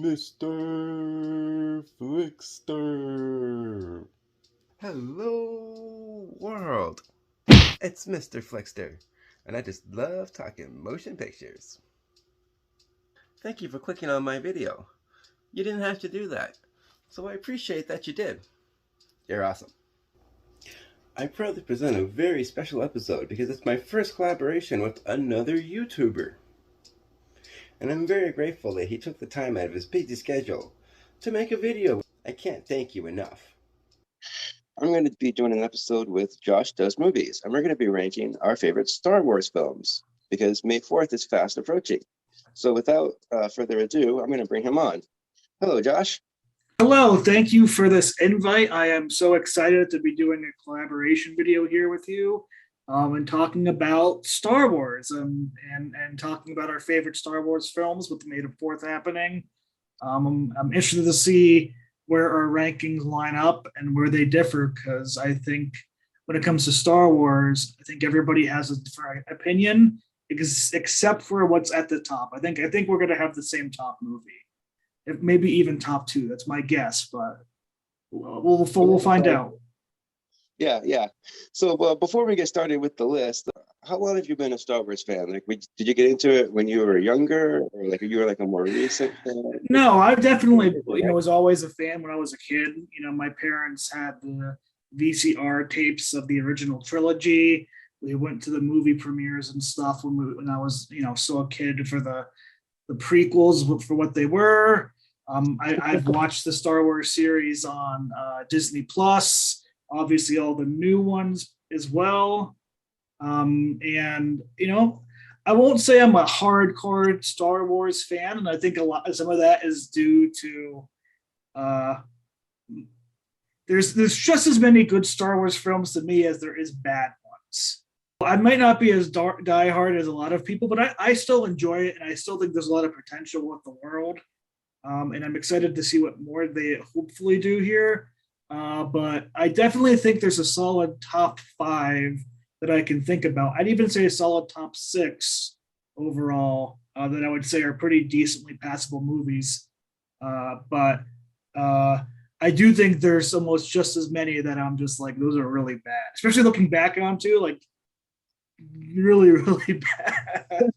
Mr. FLIXTER. Hello, world. It's Mr. FLIXTER, and I just love talking motion pictures. Thank you for clicking on my video. You didn't have to do that, so I appreciate that you did. You're awesome. I'm proud to present a very special episode because it's my first collaboration with another YouTuber. And I'm very grateful that he took the time out of his busy schedule to make a video. I can't thank you enough. I'm going to be doing an episode with Josh Does Movies, and we're going to be ranking our favorite Star Wars films because May 4th is fast approaching. So without further ado, I'm going to bring him on. Hello, Josh. Hello, thank you for this invite. I am so excited to be doing a collaboration video here with you and talking about Star Wars and talking about our favorite Star Wars films with the May 4th happening. I'm interested to see where our rankings line up and where they differ, because I think when it comes to Star Wars, I think everybody has a different opinion, except for what's at the top. I think we're going to have the same top movie, if maybe even top two. That's my guess, but we'll find out. Yeah. So before we get started with the list, how long have you been a Star Wars fan? Like, did you get into it when you were younger, or like you were like a more recent fan? No, I definitely, was always a fan when I was a kid. My parents had the VCR tapes of the original trilogy. We went to the movie premieres and stuff when I was, still a kid for the prequels for what they were. I've watched the Star Wars series on Disney Plus. Obviously, all the new ones as well. I won't say I'm a hardcore Star Wars fan, and I think some of that is due to there's just as many good Star Wars films to me as there is bad ones. I might not be as diehard as a lot of people, but I still enjoy it, and I still think there's a lot of potential with the world. And I'm excited to see what more they hopefully do here. But I definitely think there's a solid top 5 that I can think about. I'd even say a solid top 6 overall that I would say are pretty decently passable movies. But I do think there's almost just as many that I'm just like, those are really bad, especially looking back on too, like really, really bad.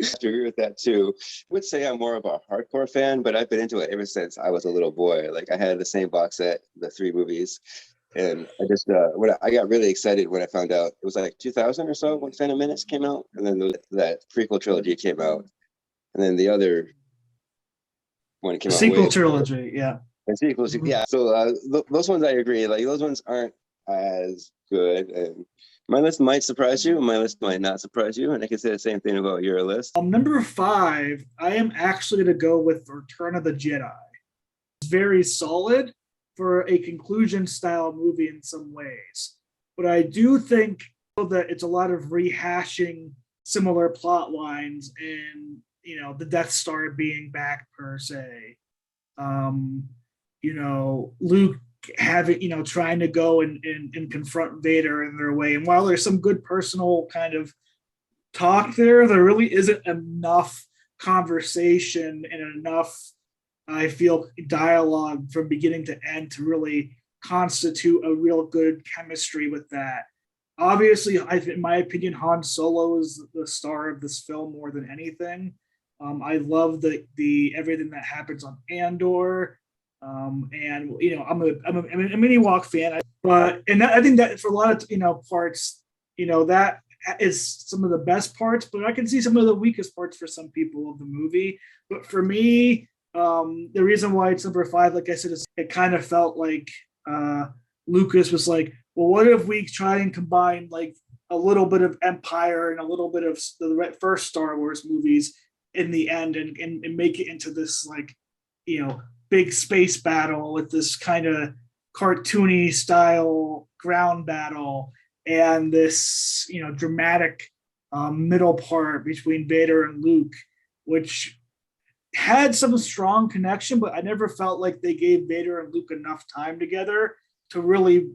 I agree with that too. I would say I'm more of a hardcore fan, but I've been into it ever since I was a little boy. Like, I had the same box set, the 3 movies, and I just I got really excited when I found out it was like 2000 or so when Phantom Menace came out, and then that prequel trilogy came out, and then the other one came out. Sequel trilogy, yeah. And sequels, yeah. So those ones I agree. Like, those ones aren't as good, and my list might surprise you, and my list might not surprise you, and I can say the same thing about your list. Number 5, I am actually going to go with Return of the Jedi. It's very solid for a conclusion-style movie in some ways, but I do think that it's a lot of rehashing similar plot lines and, the Death Star being back per se. Luke having, trying to go and confront Vader in their way. And while there's some good personal kind of talk there really isn't enough conversation and enough, I feel, dialogue from beginning to end to really constitute a real good chemistry with that. Obviously, in my opinion, Han Solo is the star of this film more than anything. I love the everything that happens on Andor. I'm an Ewok fan, I think that for a lot of parts, that is some of the best parts, but I can see some of the weakest parts for some people of the movie. But for me, the reason why it's number 5, like I said, is it kind of felt like Lucas was like, well, what if we try and combine like a little bit of Empire and a little bit of the first Star Wars movies in the end and make it into this like, big space battle with this kind of cartoony style ground battle and this, dramatic middle part between Vader and Luke, which had some strong connection, but I never felt like they gave Vader and Luke enough time together to really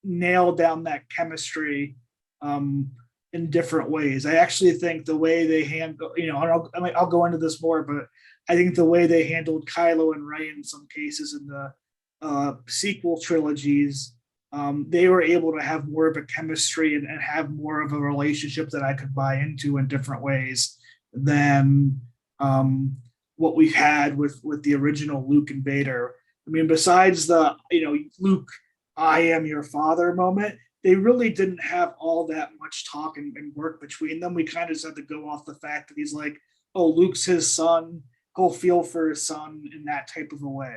nail down that chemistry in different ways. I actually think the way they handle, and I'll go into this more, but I think the way they handled Kylo and Rey in some cases in the sequel trilogies, they were able to have more of a chemistry and have more of a relationship that I could buy into in different ways than what we had with the original Luke and Vader. I mean, besides the Luke, I am your father moment, they really didn't have all that much talk and work between them. We kind of just had to go off the fact that he's like, oh, Luke's his son. He'll feel for his son in that type of a way.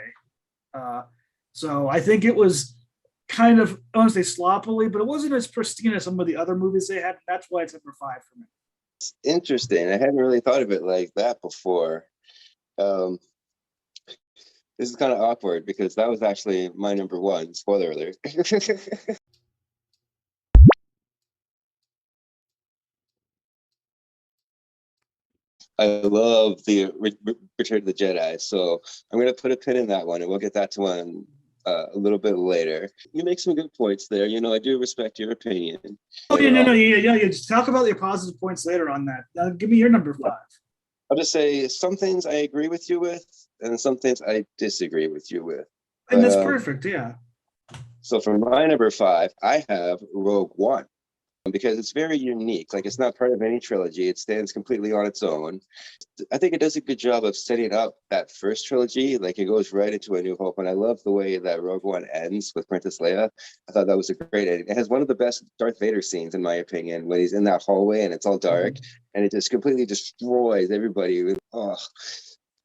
So I think it was kind of, I don't want to say sloppily, but it wasn't as pristine as some of the other movies they had. That's why it's number 5 for me. It's interesting. I hadn't really thought of it like that before. This is kind of awkward because that was actually my number 1. Spoiler alert. I love the Return of the Jedi, so I'm going to put a pin in that one, and we'll get that to one a little bit later. You make some good points there. I do respect your opinion. Oh, yeah, no, yeah. Just talk about your positive points later on that. Now, give me your number 5. I'll just say some things I agree with you with, and some things I disagree with you with. And that's perfect, yeah. So for my number 5, I have Rogue One, because it's very unique. Like, it's not part of any trilogy. It stands completely on its own. I think it does a good job of setting up that first trilogy. Like, it goes right into A New Hope. And I love the way that Rogue One ends with Princess Leia. I thought that was a great ending. It has one of the best Darth Vader scenes, in my opinion, when he's in that hallway and it's all dark, and it just completely destroys everybody.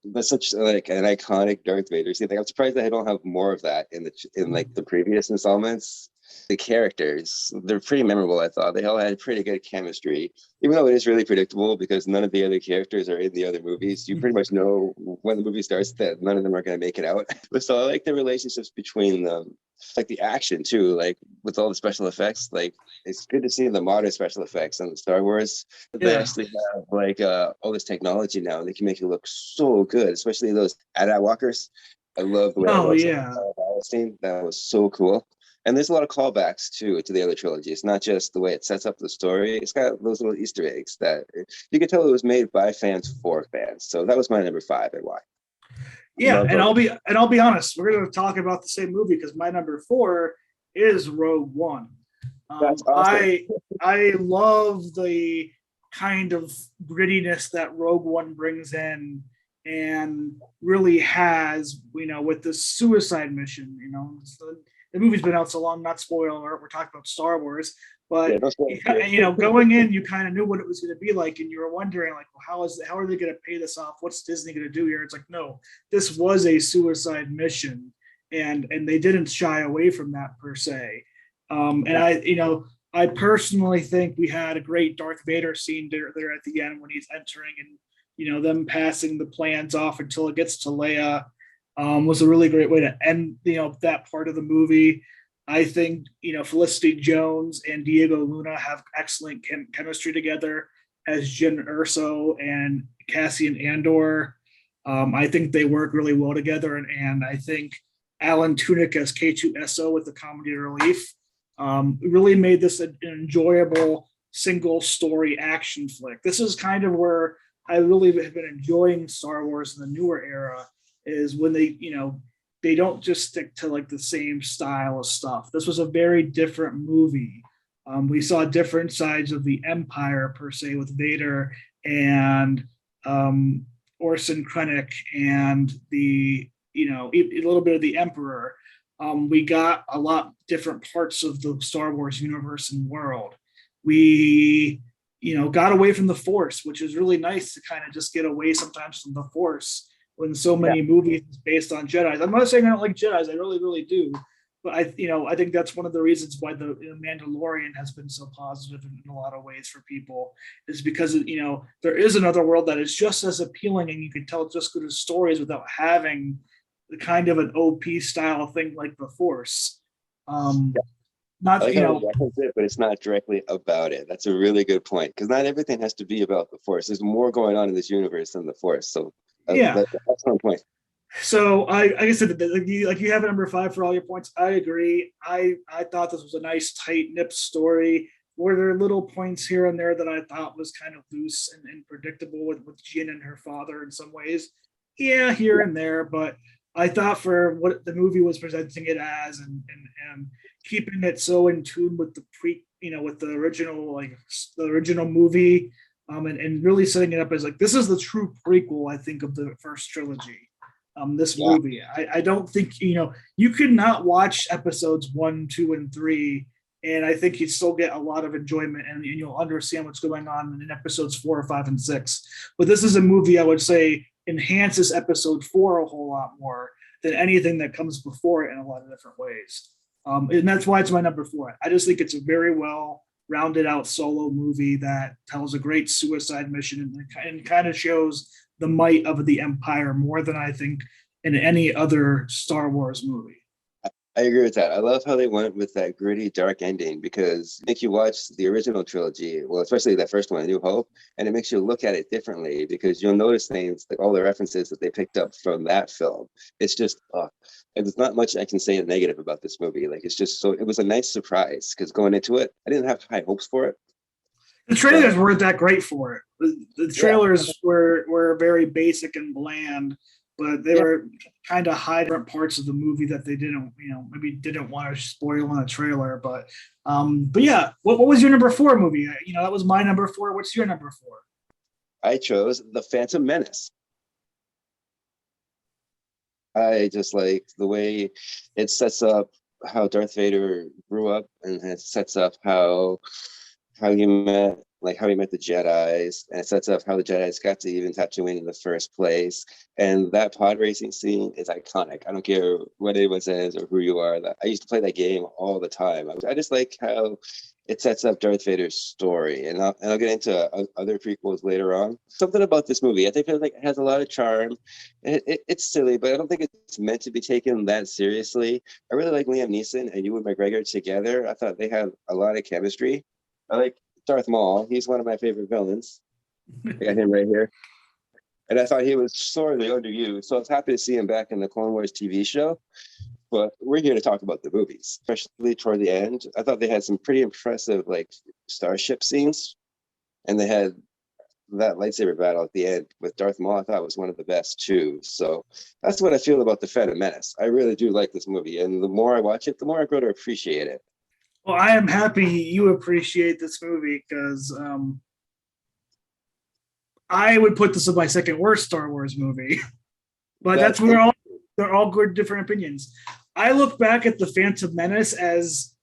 That's such like an iconic Darth Vader scene. Like, I'm surprised that I don't have more of that in like the previous installments. The characters, they're pretty memorable. I thought they all had pretty good chemistry, even though it is really predictable because none of the other characters are in the other movies. You pretty much know when the movie starts that none of them are going to make it out. But so I like the relationships between them, like the action too, like with all the special effects. Like, it's good to see the modern special effects on the Star Wars. They actually have like all this technology now, and they can make it look so good, especially those AT-AT walkers. I love the way it looks. Yeah. That was so cool. And there's a lot of callbacks too to the other trilogy. It's not just the way it sets up the story. It's got those little Easter eggs that you can tell it was made by fans for fans. So that was my number 5 and why. Yeah, and I'll be honest. We're going to talk about the same movie because my number 4 is Rogue One. That's awesome. I love the kind of grittiness that Rogue One brings in, and really has, with the suicide mission. The movie's been out so long, not spoiler, we're talking about Star Wars, but going in, you kind of knew what it was going to be like, and you were wondering, like, well, how are they going to pay this off? What's Disney going to do here? It's like, no, this was a suicide mission, and they didn't shy away from that per se. And I personally think we had a great Darth Vader scene there at the end when he's entering, and them passing the plans off until it gets to Leia. Was a really great way to end, that part of the movie. I think, Felicity Jones and Diego Luna have excellent chemistry together as Jyn Erso and Cassian Andor. I think they work really well together, and I think Alan Tudyk as K2SO with the comedy relief really made this an enjoyable single story action flick. This is kind of where I really have been enjoying Star Wars in the newer era, is when they don't just stick to like the same style of stuff. This was a very different movie. We saw different sides of the Empire per se with Vader and Orson Krennic and a little bit of the Emperor. We got a lot different parts of the Star Wars universe and world. We got away from the Force, which is really nice to kind of just get away sometimes from the Force when so many movies based on Jedi. I'm not saying I don't like Jedi. I really, really do. But I think that's one of the reasons why the Mandalorian has been so positive in a lot of ways for people, is because there is another world that is just as appealing, and you can tell just good stories without having the kind of an OP style thing like the Force. Not like it, but it's not directly about it. That's a really good point, because not everything has to be about the Force. There's more going on in this universe than the Force. So that's one point. So like I said, you have a number 5 for all your points. I agree. I thought this was a nice tight knit story were there little points here and there that I thought was kind of loose and predictable with Jin and her father in some ways? Yeah, here and there, but I thought for what the movie was presenting it as, and keeping it so in tune with the with the original, like the original movie, and really setting it up as like this is the true prequel, I think, of the first trilogy. This movie, I don't think you could not watch episodes 1, 2, and 3, and I think you'd still get a lot of enjoyment, and you'll understand what's going on in episodes 4, 5, and 6. But this is a movie I would say enhances episode 4 a whole lot more than anything that comes before it in a lot of different ways. And that's why it's my number 4. I just think it's a very well rounded out solo movie that tells a great suicide mission and kind of shows the might of the Empire more than I think in any other Star Wars movie. I agree with that. I love how they went with that gritty, dark ending because it makes you watch the original trilogy, well, especially that first one, A New Hope, and it makes you look at it differently because you'll notice things like all the references that they picked up from that film. It's just, there's not much I can say negative about this movie. Like, it's just so, it was a nice surprise because going into it, I didn't have high hopes for it. The trailers weren't that great for it. The trailers were very basic and bland, but they were kind of hide different parts of the movie that they didn't, maybe didn't want to spoil in a trailer. But yeah, what was your number 4 movie? That was my number 4. What's your number 4? I chose The Phantom Menace. I just like the way it sets up how Darth Vader grew up, and it sets up how he met the Jedis, and it sets up how the Jedis got to even Tatooine in the first place. And that pod racing scene is iconic. I don't care what anyone says or who you are. I used to play that game all the time. I just like how it sets up Darth Vader's story. And I'll get into other prequels later on. Something about this movie, I think it has a lot of charm. It's silly, but I don't think it's meant to be taken that seriously. I really like Liam Neeson and Ewan McGregor together. I thought they had a lot of chemistry. I like Darth Maul. He's one of my favorite villains. I got him right here. And I thought he was sorely underused. So I was happy to see him back in the Clone Wars TV show. But we're here to talk about the movies, especially toward the end. I thought they had some pretty impressive starship scenes. And they had that lightsaber battle at the end with Darth Maul. I thought was one of the best too. So that's what I feel about The Phantom Menace. I really do like this movie. And the more I watch it, the more I grow to appreciate it. Well, I am happy you appreciate this movie because I would put this as my second worst Star Wars movie. But that's where they're all good different opinions. I look back at The Phantom Menace as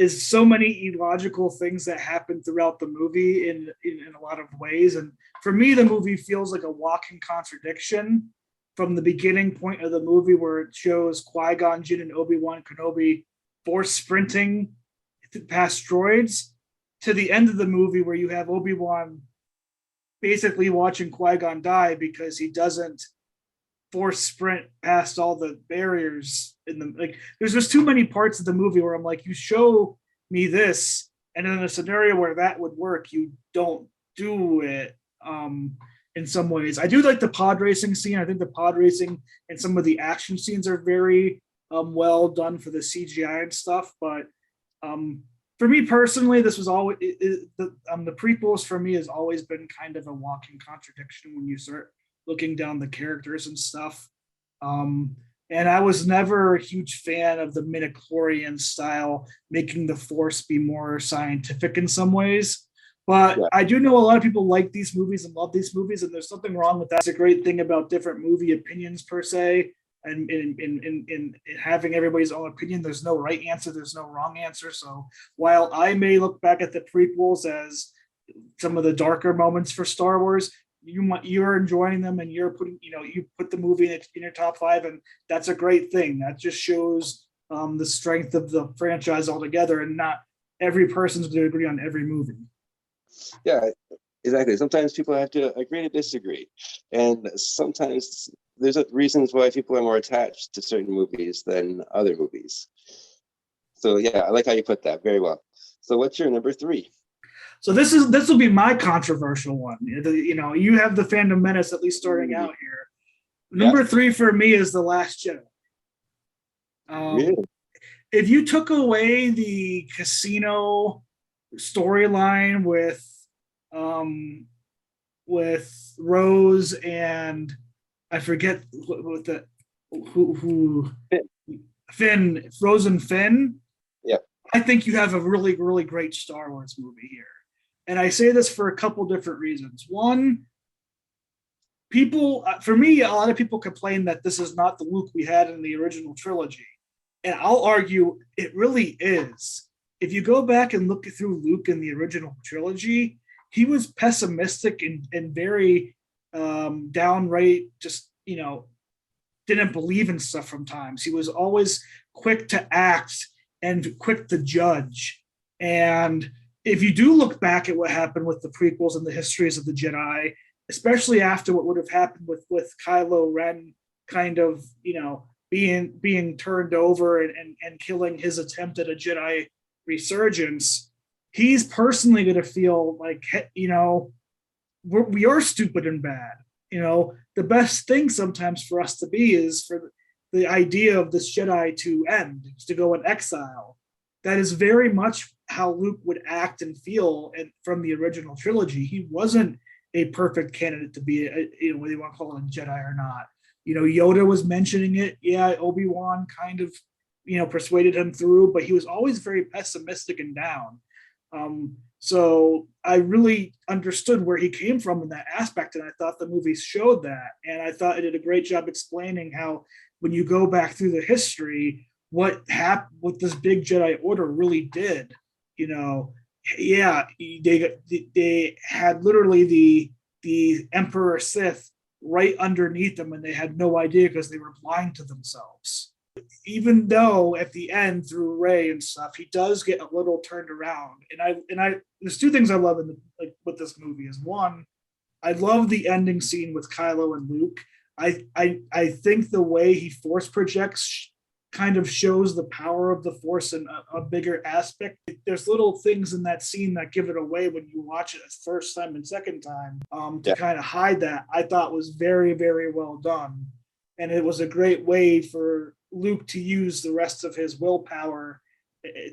so many illogical things that happen throughout the movie in a lot of ways. And for me, the movie feels like a walking contradiction from the beginning point of the movie where it shows Qui-Gon Jinn and Obi-Wan Kenobi force sprinting past droids to the end of the movie where you have Obi-Wan basically watching Qui-Gon die because he doesn't force sprint past all the barriers in the there's just too many parts of the movie where I'm like, you show me this and in a scenario where that would work, you don't do it. In some ways I do like the pod racing scene. I think the pod racing and some of the action scenes are very well done for the CGI and stuff, but for me personally, this was always the prequels for me has always been kind of a walking contradiction when you start looking down the characters and stuff. And I was never a huge fan of the midichlorian style, making the Force be more scientific in some ways. But I do know a lot of people like these movies and love these movies, and there's something wrong with that. It's a great thing about different movie opinions per se. And in having everybody's own opinion, there's no right answer, there's no wrong answer. So while I may look back at the prequels as some of the darker moments for Star Wars, you're enjoying them and you're putting, you put the movie in your top 5, and that's a great thing. That just shows the strength of the franchise altogether, and not every person's going to agree on every movie. Yeah, exactly. Sometimes people have to agree to disagree, and sometimes there's reasons why people are more attached to certain movies than other movies. So yeah, I like how you put that very well. So what's your number 3? So this will be my controversial one. You have the Phantom Menace at least starting out here. Number 3 for me is The Last Jedi. Really? If you took away the casino storyline with Rose and I forget what the who Finn, Rose and Finn. Yeah. I think you have a really, really great Star Wars movie here. And I say this for a couple different reasons. One, for me, a lot of people complain that this is not the Luke we had in the original trilogy. And I'll argue it really is. If you go back and look through Luke in the original trilogy, he was pessimistic and very downright just, didn't believe in stuff from times. He was always quick to act and quick to judge. And if you do look back at what happened with the prequels and the histories of the Jedi, especially after what would have happened with Kylo Ren kind of, being turned over and killing his attempt at a Jedi resurgence, he's personally going to feel like, we are stupid and bad. The best thing sometimes for us to be is for the idea of this Jedi to end, to go in exile. That is very much how Luke would act and feel from the original trilogy. He wasn't a perfect candidate to be, whether you want to call it a Jedi or not. Yoda was mentioning it. Yeah, Obi-Wan kind of, persuaded him through, but he was always very pessimistic and down. So I really understood where he came from in that aspect, and I thought the movie showed that. And I thought it did a great job explaining how, when you go back through the history, what happened, what this big Jedi Order really did. Yeah, they had literally the Emperor Sith right underneath them, and they had no idea because they were blind to themselves. Even though at the end through Rey and stuff, he does get a little turned around. And I there's two things I love with this movie. Is one, I love the ending scene with Kylo and Luke. I think the way he force projects kind of shows the power of the force in a bigger aspect. There's little things in that scene that give it away when you watch it first time and second time, to kind of hide that. I thought was very, very well done. And it was a great way for Luke to use the rest of his willpower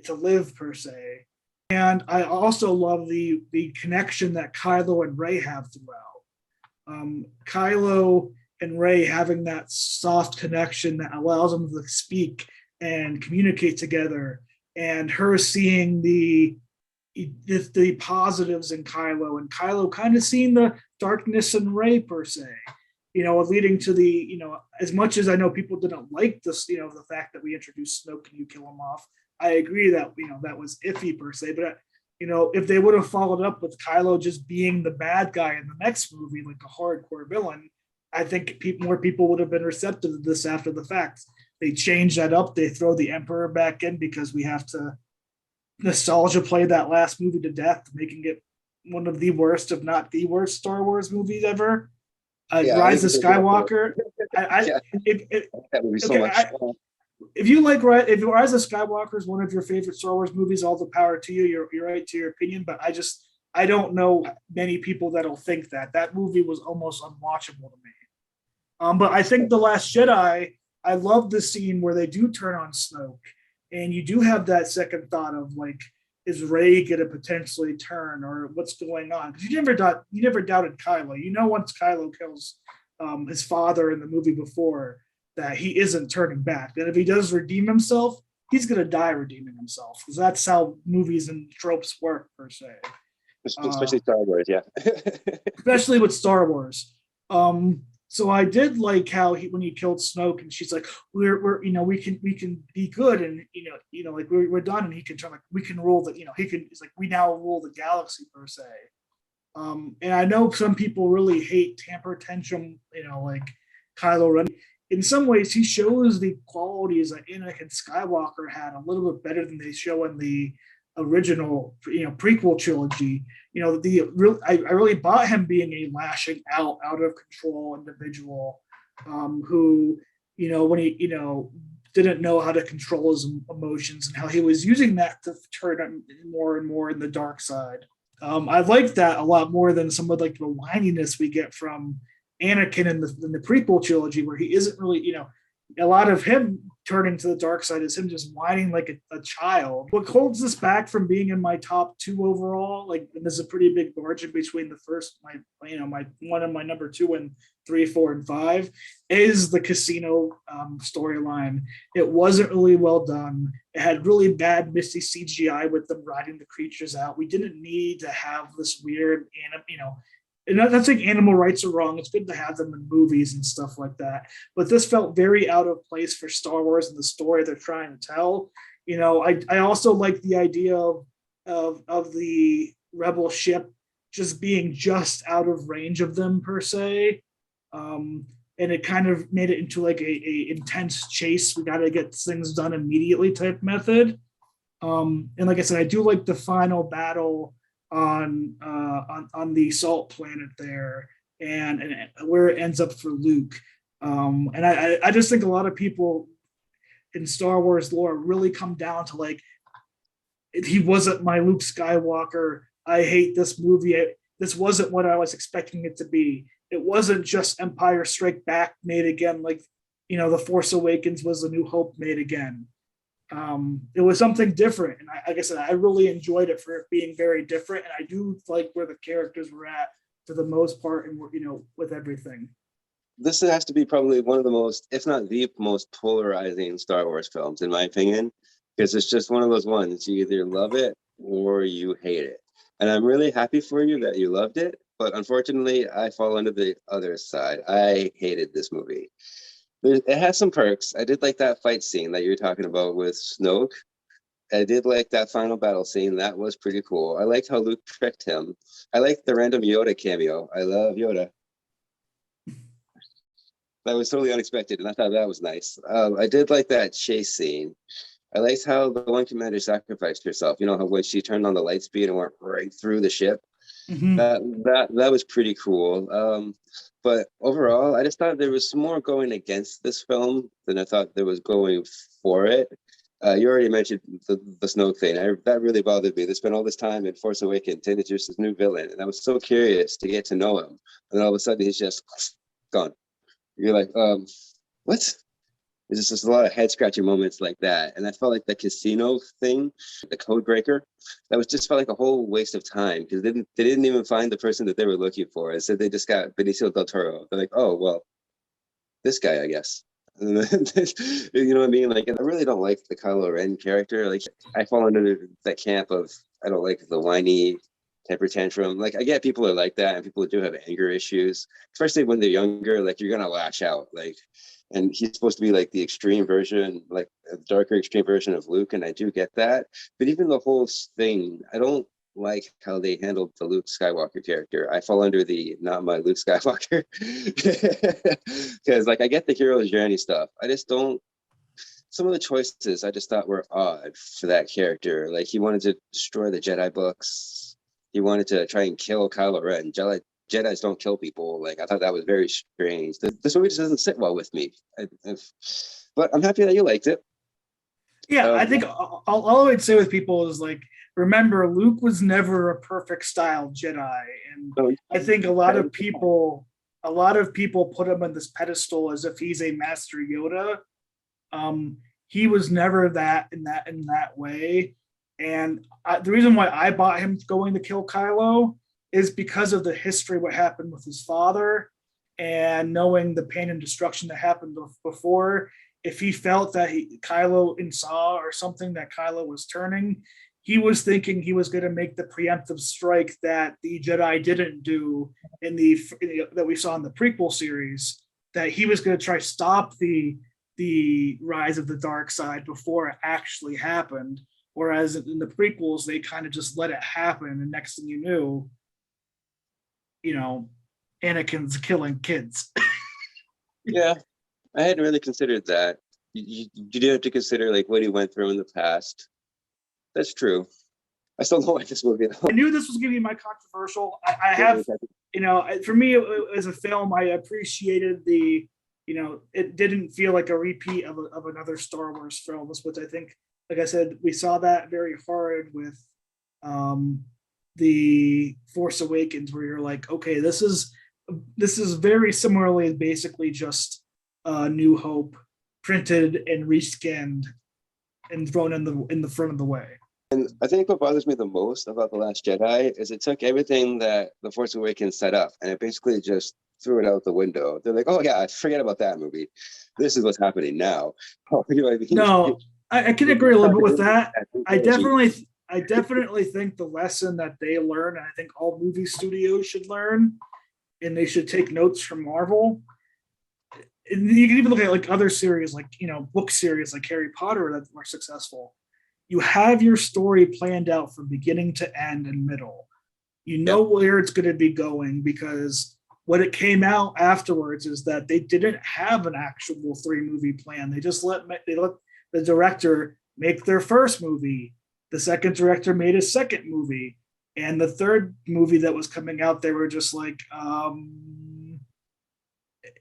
to live, per se. And I also love the connection that Kylo and Rey have throughout. Kylo and Rey having that soft connection that allows them to speak and communicate together, and her seeing the positives in Kylo, and Kylo kind of seeing the darkness in Rey, per se. Leading to the, as much as I know people didn't like this, the fact that we introduced Snoke and you kill him off, I agree that, that was iffy per se, but, if they would have followed up with Kylo just being the bad guy in the next movie, like a hardcore villain, I think more people would have been receptive to this after the fact. They change that up. They throw the Emperor back in because we have to nostalgia play that last movie to death, making it one of the worst, if not the worst, Star Wars movies ever. Rise of Skywalker. If you like, if Rise of Skywalker is one of your favorite Star Wars movies, all the power to you. You're right to your opinion, but I don't know many people that'll think that movie was almost unwatchable to me. But I think The Last Jedi, I love the scene where they do turn on Snoke, and you do have that second thought of like, is Rey going to potentially turn, or what's going on? Because you never doubted Kylo. Once Kylo kills his father in the movie before, that he isn't turning back. That if he does redeem himself, he's going to die redeeming himself, because that's how movies and tropes work, per se. Especially Star Wars, yeah. Especially with Star Wars. So I did like how when he killed Snoke, and she's like, we're we can be good, and like we're done, and he can turn, like, we can rule the, it's like we now rule the galaxy, per se. And I know some people really hate temper tantrum, like Kylo Ren. In some ways, he shows the qualities that Anakin Skywalker had a little bit better than they show in the original, prequel trilogy. I really bought him being a lashing out of control individual, who, when he, didn't know how to control his emotions, and how he was using that to turn him more and more in the dark side. I like that a lot more than some of like the whininess we get from Anakin in the prequel trilogy, where he isn't really, a lot of him turning to the dark side is him just whining like a child. What holds this back from being in my top 2 overall, like there's a pretty big margin between the first, my one and my number 2 and 3, 4, and 5, is the casino storyline. It wasn't really well done. It had really bad misty CGI with them riding the creatures out. We didn't need to have this weird, and I'm not saying animal rights are wrong. It's good to have them in movies and stuff like that. But this felt very out of place for Star Wars and the story they're trying to tell. I also like the idea of the rebel ship just being just out of range of them per se. And it kind of made it into like a intense chase. We got to get things done immediately type method. And like I said, I do like the final battle on the salt planet there, and where it ends up for Luke. And I just think a lot of people in Star Wars lore really come down to like, he wasn't my Luke Skywalker. I hate this movie. This wasn't what I was expecting it to be. It wasn't just Empire Strike Back made again, like, The Force Awakens was A New Hope made again. It was something different, and like I said, I really enjoyed it for it being very different, and I do like where the characters were at for the most part, and with everything. This has to be probably one of the most, if not the most polarizing Star Wars films, in my opinion, because it's just one of those ones you either love it or you hate it. And I'm really happy for you that you loved it, but unfortunately, I fall under the other side. I hated this movie. It has some perks. I did like that fight scene that you were talking about with Snoke. I did like that final battle scene. That was pretty cool. I liked how Luke tricked him. I liked the random Yoda cameo. I love Yoda. That was totally unexpected, and I thought that was nice. I did like that chase scene. I liked how the one commander sacrificed herself. How when she turned on the light speed and went right through the ship. Mm-hmm. That was pretty cool. But overall, I just thought there was some more going against this film than I thought there was going for it. You already mentioned the Snoke thing. That really bothered me. They spent all this time in Force Awakens to introduce this new villain, and I was so curious to get to know him. And then all of a sudden, he's just gone. You're like, what? There's just a lot of head-scratching moments like that. And I felt like the casino thing, the code breaker, that was just felt like a whole waste of time, because they didn't even find the person that they were looking for. Instead, they just got Benicio del Toro. They're like, oh, well, this guy, I guess. You know what I mean? Like, I really don't like the Kylo Ren character. Like, I fall under that camp of, I don't like the whiny temper tantrum. Like, I get people are like that, and people do have anger issues, especially when they're younger. Like, you're gonna lash out. Like, and he's supposed to be like the extreme version, like a darker extreme version of Luke, and I do get that. But even the whole thing, I don't like how they handled the Luke Skywalker character. I fall under the not my Luke Skywalker, because like I get the hero's journey stuff. I just don't. Some of the choices I just thought were odd for that character. Like, he wanted to destroy the Jedi books. He wanted to try and kill Kylo Ren. Jedis don't kill people. Like, I thought that was very strange. This movie just doesn't sit well with me. But I'm happy that you liked it. Yeah, I think all I would say with people is, like, remember, Luke was never a perfect style Jedi, and I think a lot of people put him on this pedestal as if he's a Master Yoda. He was never that in that way, and the reason why I bought him going to kill Kylo is because of the history, what happened with his father, and knowing the pain and destruction that happened before. If he felt that Kylo saw or something that Kylo was turning, he was thinking he was going to make the preemptive strike that the Jedi didn't do that we saw in the prequel series, that he was going to try to stop the rise of the dark side before it actually happened. Whereas in the prequels, they kind of just let it happen, and next thing you knew, Anakin's killing kids. Yeah, I hadn't really considered that. You do have to consider like what he went through in the past. That's true. I still don't like this movie though. I knew this was going to be my controversial. I have, for me, as a film, I appreciated it didn't feel like a repeat of another Star Wars film, which I think, like I said, we saw that very hard with the Force Awakens, where you're like, okay, this is very similarly basically just New Hope, printed and reskinned and thrown in the front of the way. And I think what bothers me the most about The Last Jedi is it took everything that The Force Awakens set up and it basically just threw it out the window. They're like, oh yeah, forget about that movie. This is what's happening now. Oh, you know what I mean? No, I can agree a little bit with that. I definitely think the lesson that they learn, and I think all movie studios should learn, and they should take notes from Marvel. And you can even look at like other series, like, you know, book series like Harry Potter that were successful. You have your story planned out from beginning to end and middle. You know where it's going to be going, because what it came out afterwards is that they didn't have an actual 3-movie plan. They just let the director make their first movie. The second director made his second movie. And the third movie that was coming out, they were just like,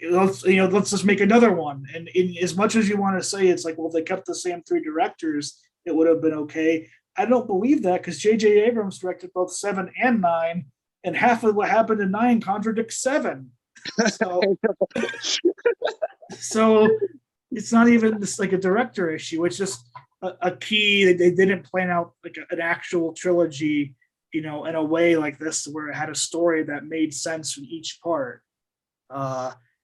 let's just make another one. And as much as you want to say it's like, well, they kept the same 3 directors, it would have been okay. I don't believe that, because J.J. Abrams directed both 7 and 9, and half of what happened in 9 contradicts 7. So it's not even just like a director issue. It's just a key. They didn't plan out like an actual trilogy, you know, in a way like this where it had a story that made sense in each part.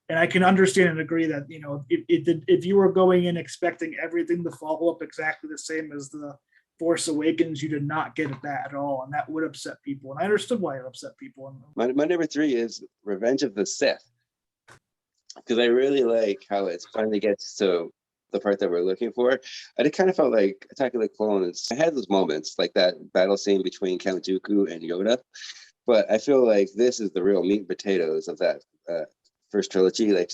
And I can understand and agree that, you know, if you were going in expecting everything to follow up exactly the same as the Force Awakens, you did not get that at all, and that would upset people. And I understood why it upset people. My number 3 is Revenge of the Sith, because I really like how it finally gets to the part that we're looking for. And it kind of felt like Attack of the Clones. I had those moments, like that battle scene between Count Dooku and Yoda, but I feel like this is the real meat and potatoes of that first trilogy. Like,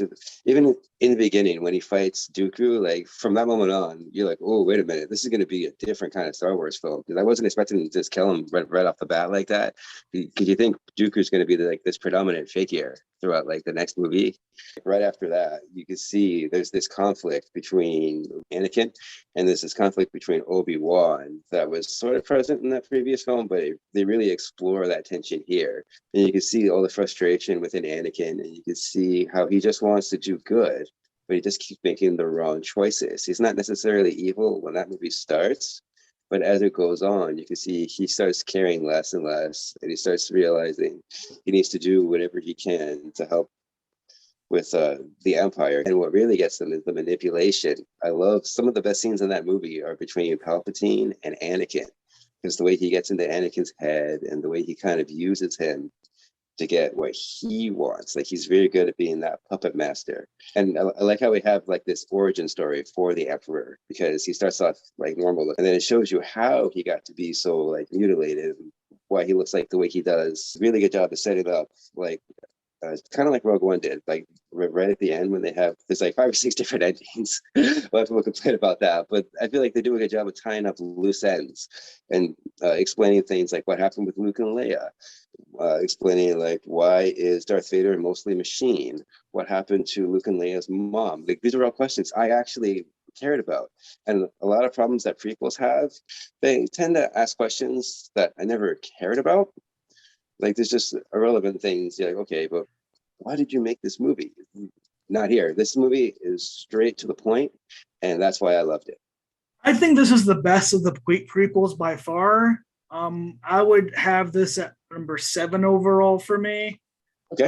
even in the beginning when he fights Dooku, like from that moment on, you're like, oh, wait a minute, this is going to be a different kind of Star Wars film, because I wasn't expecting to just kill him right off the bat like that, because you think Dooku's going to be like this predominant figure throughout like the next movie. Right after that, you can see there's this conflict between Anakin and there's this conflict between Obi-Wan that was sort of present in that previous film, but they really explore that tension here. And you can see all the frustration within Anakin, and you can see how he just wants to do good, but he just keeps making the wrong choices. He's not necessarily evil when that movie starts, but as it goes on, you can see he starts caring less and less, and he starts realizing he needs to do whatever he can to help with the Empire. And what really gets them is the manipulation. I love some of the best scenes in that movie are between Palpatine and Anakin, because the way he gets into Anakin's head and the way he kind of uses him to get what he wants. Like, he's very good at being that puppet master. And I like how we have like this origin story for the Emperor, because he starts off like normal, and then it shows you how he got to be so like mutilated, why he looks like the way he does. Really good job of setting up, like kind of like Rogue One did, like right at the end when there's like 5 or 6 different endings. A lot of people complain about that, but I feel like they do a good job of tying up loose ends and explaining things like what happened with Luke and Leia, explaining like why is Darth Vader mostly machine, what happened to Luke and Leia's mom. Like, these are all questions I actually cared about. And a lot of problems that prequels have, they tend to ask questions that I never cared about. Like, there's just irrelevant things. You're like, okay, but why did you make this movie? Not here. This movie is straight to the point, and that's why I loved it. I think this is the best of the prequels by far. I would have this at number 7 overall for me. Okay.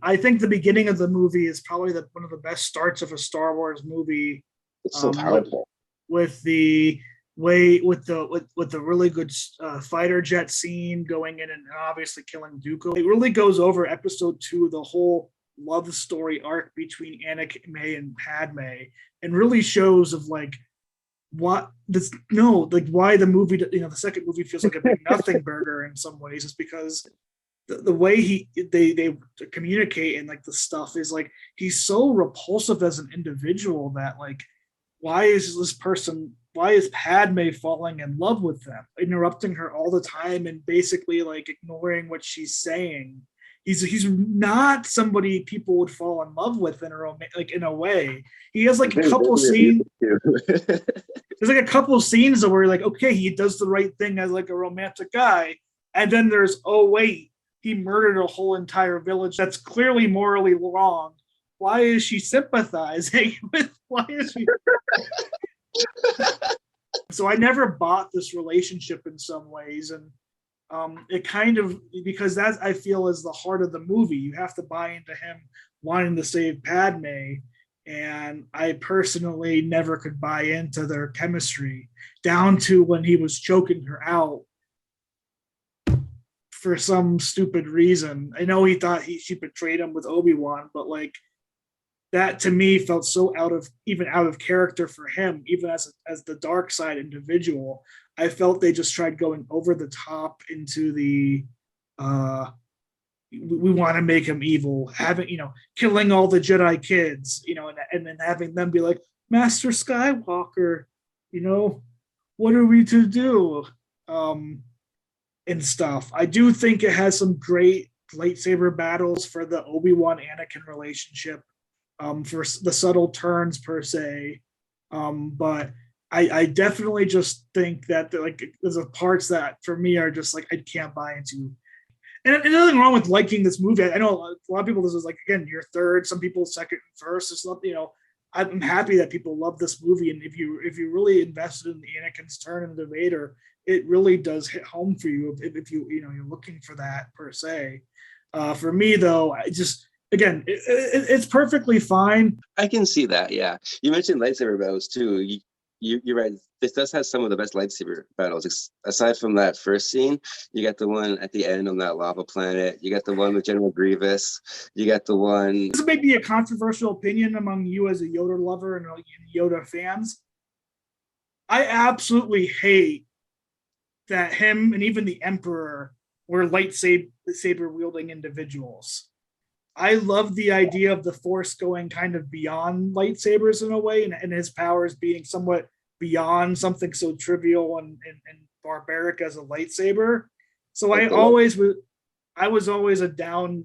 I think the beginning of the movie is probably one of the best starts of a Star Wars movie. It's so powerful. With the way, with the really good fighter jet scene going in and obviously killing Dooku. It really goes over episode 2, the whole love story arc between Anakin and Padme, and really shows of like why the movie, the second movie feels like a big nothing burger in some ways, is because the way they communicate and like the stuff is like, he's so repulsive as an individual that like, why is Padme falling in love with them, interrupting her all the time and basically like ignoring what she's saying. He's not somebody people would fall in love with in a way. He has like a couple scenes. There's like a couple of scenes where you're like, okay, he does the right thing as like a romantic guy, and then there's, oh wait, he murdered a whole entire village that's clearly morally wrong. Why is she sympathizing Why is he? So I never bought this relationship in some ways, and it kind of, because that I feel is the heart of the movie. You have to buy into him wanting to save Padme, and I personally never could buy into their chemistry down to when he was choking her out for some stupid reason. I know he thought she betrayed him with Obi-Wan, but like that to me felt so out of character for him, even as the dark side individual. I felt they just tried going over the top into the we want to make him evil, having, killing all the Jedi kids, and then having them be like, Master Skywalker, what are we to do? And stuff. I do think it has some great lightsaber battles for the Obi-Wan Anakin relationship, for the subtle turns per se. But I definitely just think that there's parts that for me are just like I can't buy into. And there's nothing wrong with liking this movie. I know a lot of people, this is like, again, your third, some people second and first. It's not, I'm happy that people love this movie. And if you really invested in the Anakin's turn into Vader, it really does hit home for you if you're looking for that per se. For me though, I just, again, it's perfectly fine. I can see that. Yeah, you mentioned lightsaber battles too. You're right. This does have some of the best lightsaber battles. Aside from that first scene, you got the one at the end on that lava planet. You got the one with General Grievous. You got the one. This may be a controversial opinion among you as a Yoda lover and Yoda fans. I absolutely hate that him and even the Emperor were lightsaber wielding individuals. I love the idea of the Force going kind of beyond lightsabers in a way, and his powers being somewhat beyond something so trivial and barbaric as a lightsaber. So I was always a down.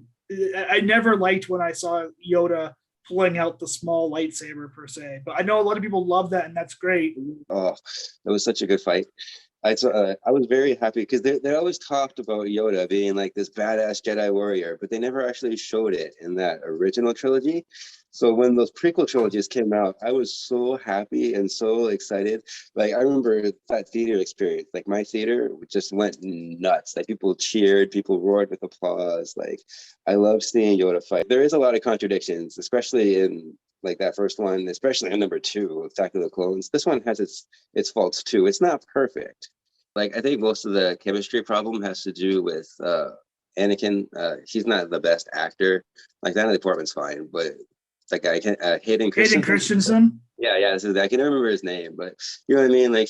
I never liked when I saw Yoda pulling out the small lightsaber per se, but I know a lot of people love that, and that's great. Oh, that was such a good fight. I was very happy because they always talked about Yoda being like this badass Jedi warrior, but they never actually showed it in that original trilogy. So when those prequel trilogies came out, I was so happy and so excited. Like I remember that theater experience, like my theater just went nuts. Like people cheered, people roared with applause. Like I love seeing Yoda fight. There is a lot of contradictions, especially in like that first one, especially in number 2, Attack of the Clones. This one has its faults too. It's not perfect. Like I think most of the chemistry problem has to do with Anakin. He's not the best actor. Like Natalie Portman's fine, but that guy, Hayden Christensen. Yeah. So I can never remember his name, but you know what I mean. Like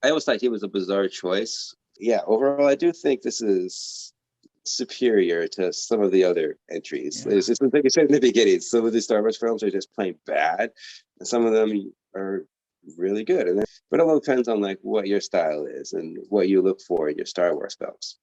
I always thought he was a bizarre choice. Yeah, overall, I do think this is superior to some of the other entries. Yeah. It's just like you said in the beginning, some of the Star Wars films are just plain bad, and some of them are really good. But it all depends on like what your style is and what you look for in your Star Wars films.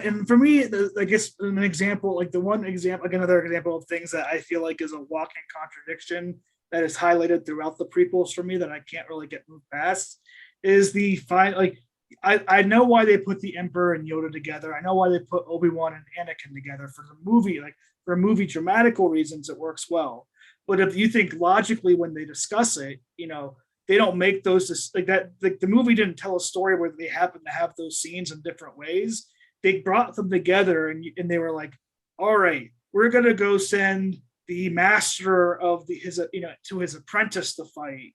And for me, I guess an example, like another example of things that I feel like is a walking contradiction that is highlighted throughout the prequels for me that I can't really get moved past is the like. I know why they put the Emperor and Yoda together. I know why they put Obi-Wan and Anakin together for the movie. Like for movie dramatical reasons, it works well. But if you think logically when they discuss it, they don't make those like that. Like the movie didn't tell a story where they happen to have those scenes in different ways. They brought them together and they were like, all right, we're gonna go send the master of to his apprentice to fight,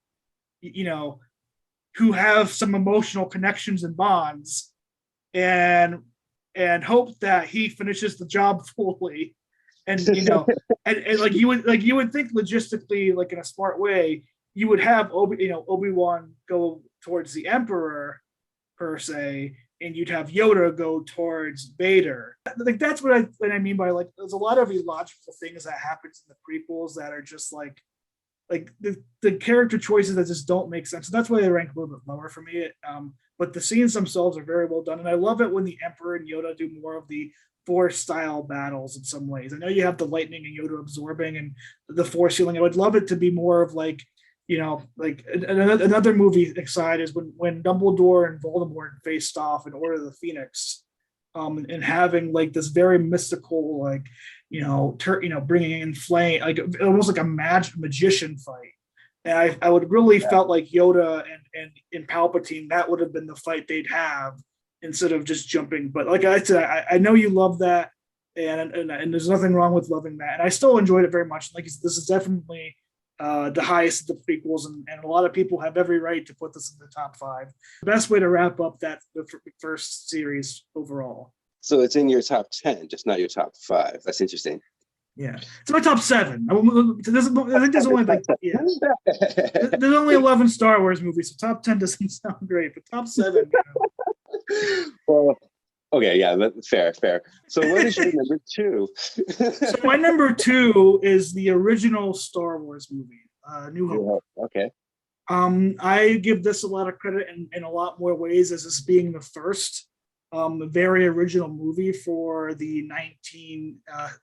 who have some emotional connections and bonds, and hope that he finishes the job fully. And and like you would think logistically, like in a smart way, you would have Obi-Wan go towards the Emperor per se, and you'd have Yoda go towards Vader. Like that's what I mean by like there's a lot of illogical things that happens in the prequels that are just like the character choices that just don't make sense. So that's why they rank a little bit lower for me. But the scenes themselves are very well done, and I love it when the Emperor and Yoda do more of the Force style battles in some ways. I know you have the lightning and Yoda absorbing and the Force healing. I would love it to be more of like another movie excited is when Dumbledore and Voldemort faced off in Order of the Phoenix, and having like this very mystical, like bringing in flame, like almost like a magician fight, And I would really felt like Yoda and Palpatine, that would have been the fight they'd have instead of just jumping. But like I said, I know you love that, and there's nothing wrong with loving that. And I still enjoyed it very much. Like this is definitely the highest of the prequels, and a lot of people have every right to put this in the top 5. The best way to wrap up the first series overall. So it's in your top 10, just not your top 5. That's interesting. Yeah, it's my top 7. I think there's only like there's only 11 Star Wars movies, so top 10 doesn't sound great, but top 7. Well, okay, yeah, that's fair. So what is your number 2? So my number 2 is the original Star Wars movie, New Hope. Okay. I give this a lot of credit in a lot more ways as this being the first very original movie for the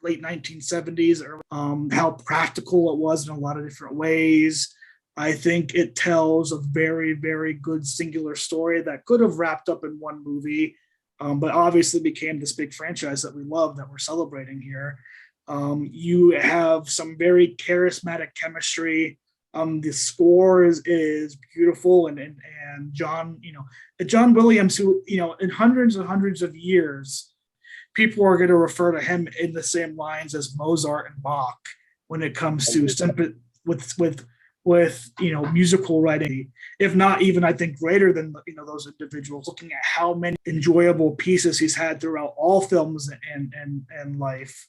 late 1970s, or how practical it was in a lot of different ways. I think it tells a very, very good singular story that could have wrapped up in one movie, but obviously became this big franchise that we love, that we're celebrating here. You have some very charismatic chemistry. The score is beautiful, and John Williams, who, in hundreds and hundreds of years, people are going to refer to him in the same lines as Mozart and Bach when it comes to with musical writing, if not even, I think, greater than those individuals. Looking at how many enjoyable pieces he's had throughout all films and life,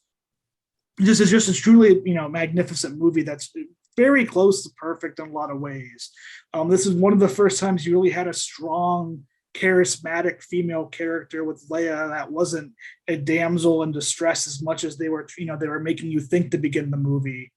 this is just a truly magnificent movie that's very close to perfect in a lot of ways. This is one of the first times you really had a strong, charismatic female character with Leia that wasn't a damsel in distress as much as they were making you think to begin the movie.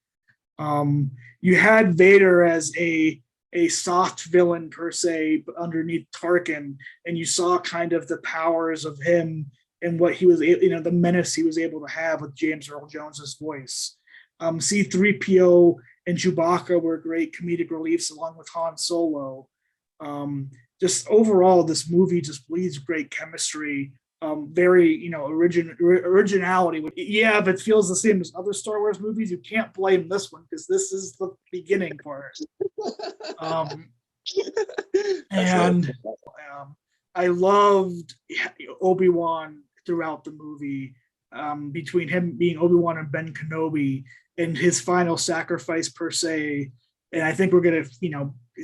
You had Vader as a soft villain per se, but underneath Tarkin, and you saw kind of the powers of him and what he was, the menace he was able to have with James Earl Jones's voice. C-3PO and Chewbacca were great comedic reliefs along with Han Solo. Just overall, this movie just bleeds great chemistry, very originality. Yeah, if it feels the same as other Star Wars movies, you can't blame this one because this is the beginning part. And I loved Obi-Wan throughout the movie, between him being Obi-Wan and Ben Kenobi, and his final sacrifice per se. And I think we're going to,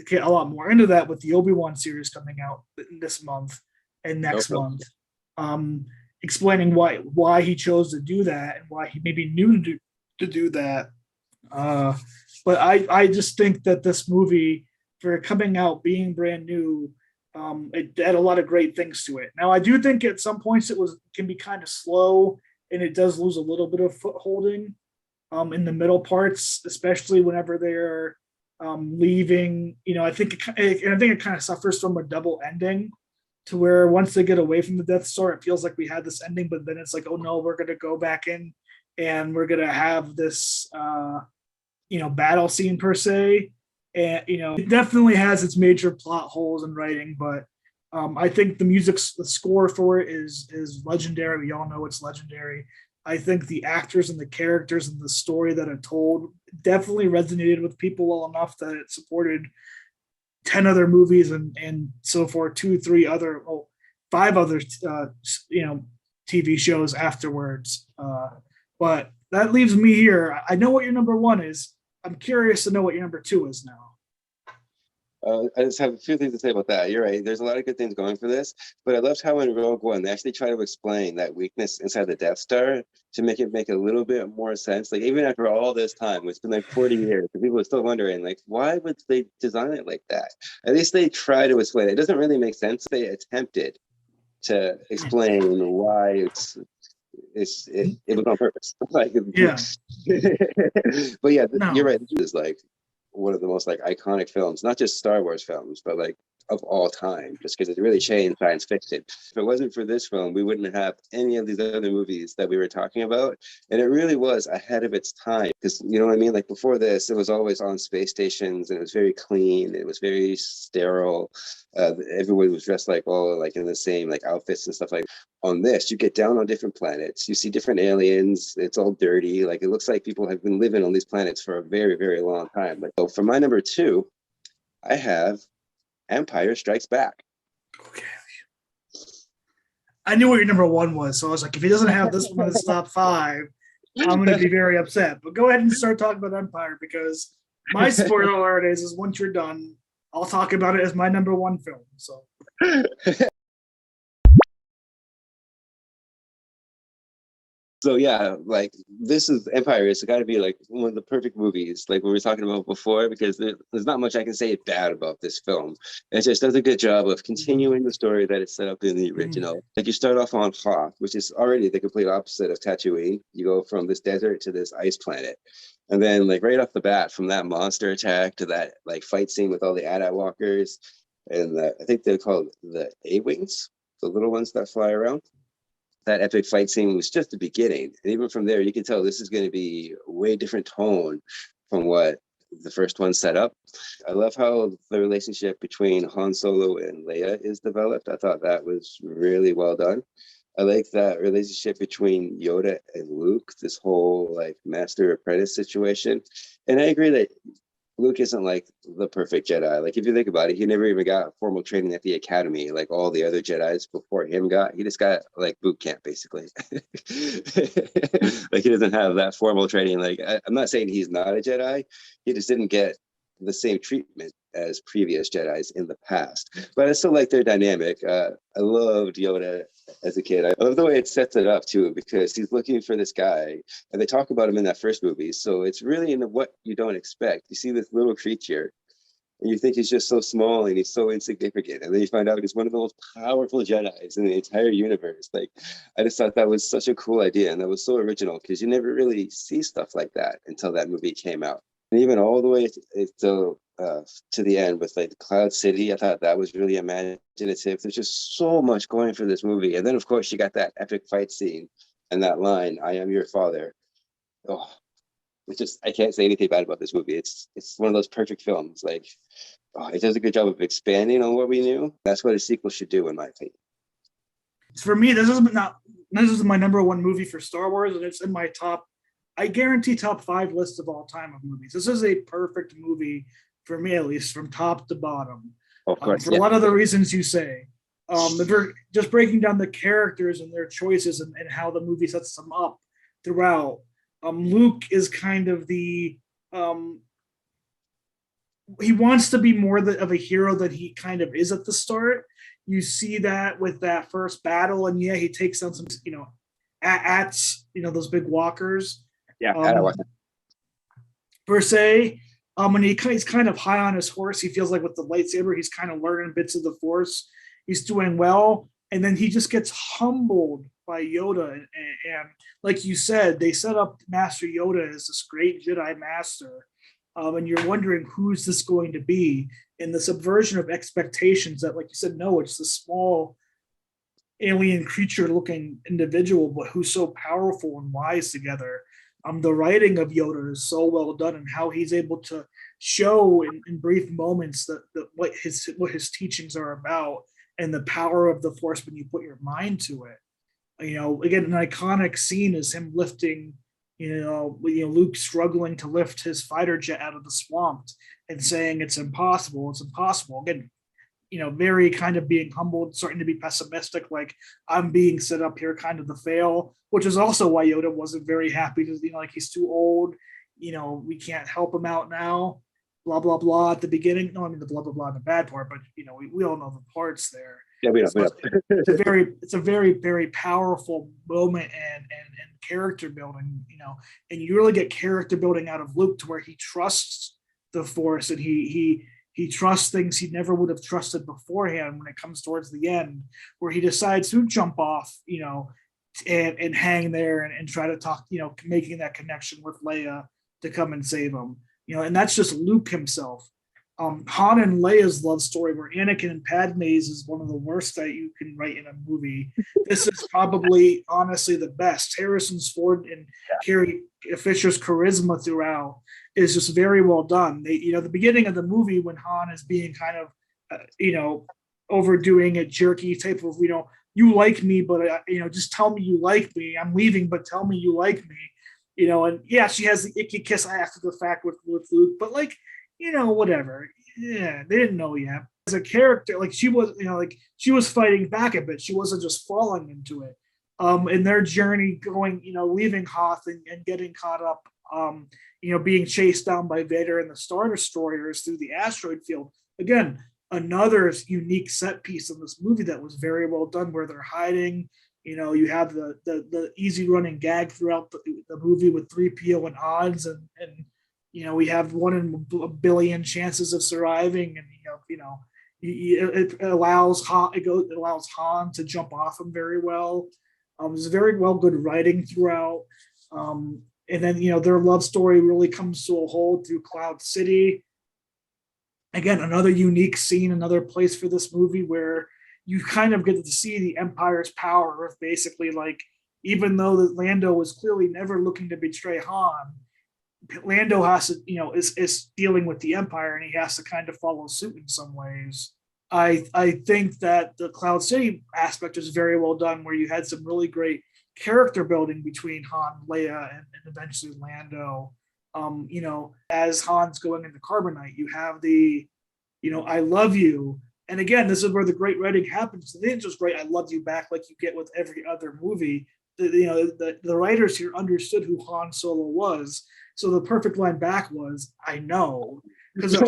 get a lot more into that with the Obi-Wan series coming out this month and next month, explaining why he chose to do that and why he maybe knew to do that. But I just think that this movie, for coming out being brand new, it had a lot of great things to it. Now, I do think at some points it can be kind of slow, and it does lose a little bit of footholding in the middle parts, especially whenever they're leaving. I think it kind of suffers from a double ending, to where once they get away from the Death Star, it feels like we had this ending, but then it's like, oh no, we're going to go back in and we're going to have this battle scene per se. And it definitely has its major plot holes in writing, but I think the score for it is legendary. We all know it's legendary. I think the actors and the characters and the story that it told definitely resonated with people well enough that it supported 10 other movies and so forth, 5 other TV shows afterwards. But that leaves me here. I know what your number 1 is. I'm curious to know what your number 2 is now. I just have a few things to say about that. You're right. There's a lot of good things going for this, but I loved how in Rogue One they actually try to explain that weakness inside the Death Star to make it make a little bit more sense. Like, even after all this time, it's been like 40 years, and people are still wondering, like, why would they design it like that? At least they try to explain it. It doesn't really make sense. They attempted to explain why it was on purpose. Like, yeah. But yeah, no. You're right. This is like one of the most like iconic films, not just Star Wars films, but like of all time, just because it really changed science fiction. If it wasn't for this film, we wouldn't have any of these other movies that we were talking about. And it really was ahead of its time, because, you know what I mean? Like before this, it was always on space stations, and it was very clean. It was very sterile. Everyone was dressed like all like in the same like outfits and stuff like that. On this, you get down on different planets, you see different aliens, it's all dirty, like it looks like people have been living on these planets for a very, very long time. Like, so for my number 2, I have Empire Strikes Back. Okay. I knew what your number 1 was, so I was like, if he doesn't have this one in his top 5, I'm going to be very upset. But go ahead and start talking about Empire, because my spoiler alert is once you're done, I'll talk about it as my number 1 film. So. So yeah, like this is Empire. It's got to be like one of the perfect movies, like we were talking about before, because there's not much I can say bad about this film. It just does a good job of continuing the story that it's set up in the original. Like you start off on Hoth, which is already the complete opposite of Tatooine. You go from this desert to this ice planet. And then like right off the bat, from that monster attack to that like fight scene with all the AT-AT walkers, and I think they're called the A-Wings, the little ones that fly around. That epic fight scene was just the beginning. And even from there, you can tell this is going to be a way different tone from what the first one set up. I love how the relationship between Han Solo and Leia is developed. I thought that was really well done. I like that relationship between Yoda and Luke, this whole like master apprentice situation. And I agree that Luke isn't like the perfect Jedi. Like if you think about it, he never even got formal training at the academy like all the other Jedis before him got. He just got like boot camp basically. Like he doesn't have that formal training. Like I'm not saying he's not a Jedi. He just didn't get the same treatment as previous Jedis in the past. But I still like their dynamic. I loved Yoda as a kid. I love the way it sets it up too, because he's looking for this guy, and they talk about him in that first movie. So it's really in what you don't expect. You see this little creature, and you think he's just so small and he's so insignificant, and then you find out he's one of the most powerful Jedis in the entire universe. Like, I just thought that was such a cool idea, and that was so original, because you never really see stuff like that until that movie came out. And even all the way to the end with like the Cloud City, I thought that was really imaginative. There's just so much going for this movie. And then of course you got that epic fight scene and that line, "I am your father." Oh, it's just, I can't say anything bad about this movie. It's one of those perfect films. Like, oh, it does a good job of expanding on what we knew. That's what a sequel should do, in my opinion. For me, this is my number 1 movie for Star Wars, and it's in my top, I guarantee, top 5 list of all time of movies. This is a perfect movie for me, at least from top to bottom. Of course, for a lot of the reasons you say. Just breaking down the characters and their choices and how the movie sets them up throughout. Luke is kind of the he wants to be more of a hero than he kind of is at the start. You see that with that first battle, and yeah, he takes down some, AT-ATs, those big walkers. Yeah, per se. And he's kind of high on his horse. He feels like with the lightsaber, he's kind of learning bits of the Force. He's doing well. And then he just gets humbled by Yoda. And like you said, they set up Master Yoda as this great Jedi master. And you're wondering, who's this going to be? And the subversion of expectations that, like you said, no, it's the small alien creature looking individual, but who's so powerful and wise together. The writing of Yoda is so well done, and how he's able to show in brief moments that what his teachings are about, and the power of the Force when you put your mind to it. Again, an iconic scene is him lifting, Luke struggling to lift his fighter jet out of the swamp and saying it's impossible. Again, very kind of being humbled, starting to be pessimistic, like I'm being set up here kind of to fail, which is also why Yoda wasn't very happy, because, like, he's too old, we can't help him out now, blah, blah, blah at the beginning. No, I mean the blah, blah, blah in the bad part, but, we all know the parts there. Yeah, we know. It's a very, very powerful moment and character building, and you really get character building out of Luke to where he trusts the Force, and he trusts things he never would have trusted beforehand when it comes towards the end, where he decides to jump off, and hang there and try to talk, making that connection with Leia to come and save him, and that's just Luke himself. Han and Leia's love story, where Anakin and Padme's is one of the worst that you can write in a movie. This is probably, honestly, the best. Harrison Ford and Carrie Fisher's charisma throughout is just very well done. They, the beginning of the movie when Han is being kind of, overdoing a jerky type of, you like me, but just tell me you like me. I'm leaving, but tell me you like me. And yeah, she has the icky kiss after the fact with Luke, but like, whatever. Yeah, they didn't know yet. As a character, like she was, she was fighting back a bit. She wasn't just falling into it. In their journey going, leaving Hoth and getting caught up, being chased down by Vader and the Star Destroyers through the asteroid field. Again, another unique set piece in this movie that was very well done, where they're hiding. You have the easy running gag throughout the movie with 3PO and odds, and we have 1 in a billion chances of surviving, and it allows Han to jump off him very well. There's very well good writing throughout, and then their love story really comes to a hold through Cloud City. Again, another unique scene, another place for this movie where you kind of get to see the Empire's power of basically, like, even though that Lando was clearly never looking to betray Han, Lando has to, is dealing with the Empire, and he has to kind of follow suit in some ways. I think that the Cloud City aspect is very well done, where you had some really great character building between Han, Leia, and eventually Lando. As Han's going into Carbonite, you have the, I love you. And again, this is where the great writing happens. They didn't just write "I love you" back like you get with every other movie. The writers here understood who Han Solo was. So the perfect line back was, "I know," because it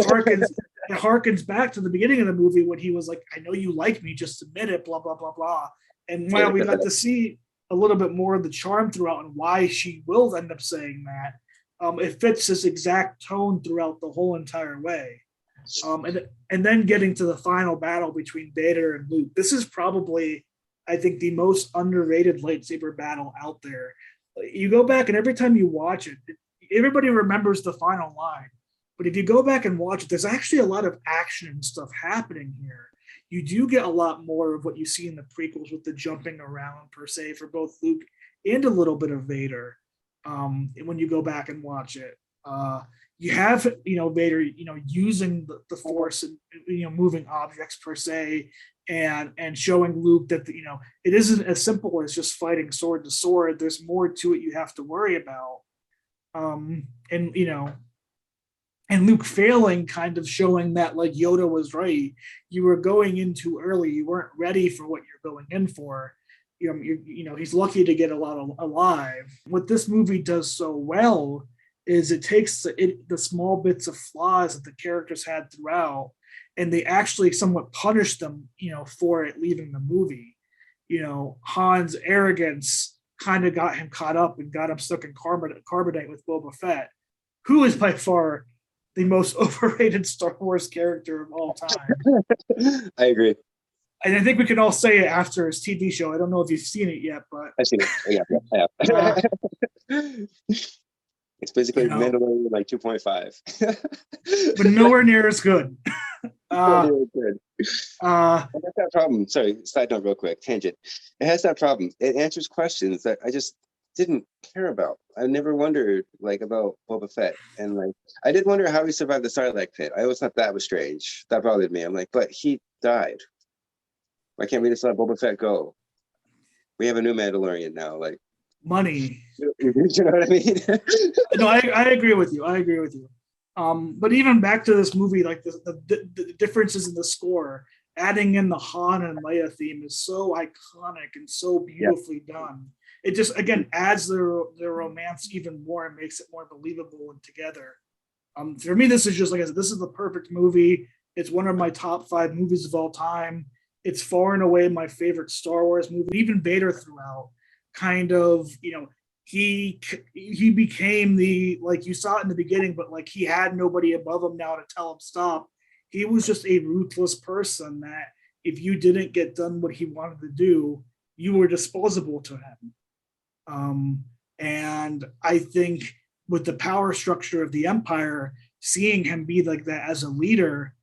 harkens back to the beginning of the movie when he was like, "I know you like me, just admit it," blah, blah, blah, blah. And while we got to see a little bit more of the charm throughout and why she will end up saying that, it fits this exact tone throughout the whole entire way. And then getting to the final battle between Vader and Luke. This is probably, I think, the most underrated lightsaber battle out there. You go back and every time you watch it, everybody remembers the final line. But if you go back and watch it, there's actually a lot of action and stuff happening here. You do get a lot more of what you see in the prequels with the jumping around, per se, for both Luke and a little bit of Vader. When you go back and watch it, you have Vader using the Force and moving objects, per se, and showing Luke that it isn't as simple as just fighting sword to sword. There's more to it you have to worry about, and Luke failing, kind of showing that, like, Yoda was right. You were going in too early. You weren't ready for what you're going in for. He's lucky to get a lot alive. What this movie does so well is it takes the small bits of flaws that the characters had throughout, and they actually somewhat punish them, for it leaving the movie. Han's arrogance kind of got him caught up and got him stuck in Carbonite with Boba Fett, who is by far the most overrated Star Wars character of all time. I agree. And I think we can all say it after his TV show. I don't know if you've seen it yet, but I've seen it. Yeah, I have. It's basically Mandalorian like 2.5. but nowhere near as good. It has that problem. Sorry, side note real quick, tangent. It has that problem. It answers questions that I just didn't care about. I never wondered about Boba Fett, and I did wonder how he survived the Sarlacc pit. I always thought that was strange. That bothered me. I'm like, but he died. Why can't we just let Boba Fett go? We have a new Mandalorian now. Money. You know what I mean? No, I agree with you. But even back to this movie, like the differences in the score, adding in the Han and Leia theme is so iconic and so beautifully done. It just, again, adds their romance even more and makes it more believable and together. For me, this is just, like I said, this is the perfect movie. It's one of my top 5 movies of all time. It's far and away my favorite Star Wars movie. Even Vader throughout, kind of, he became like you saw it in the beginning, but he had nobody above him now to tell him stop. He was just a ruthless person that if you didn't get done what he wanted to do, you were disposable to him. And I think with the power structure of the Empire, seeing him be like that as a leader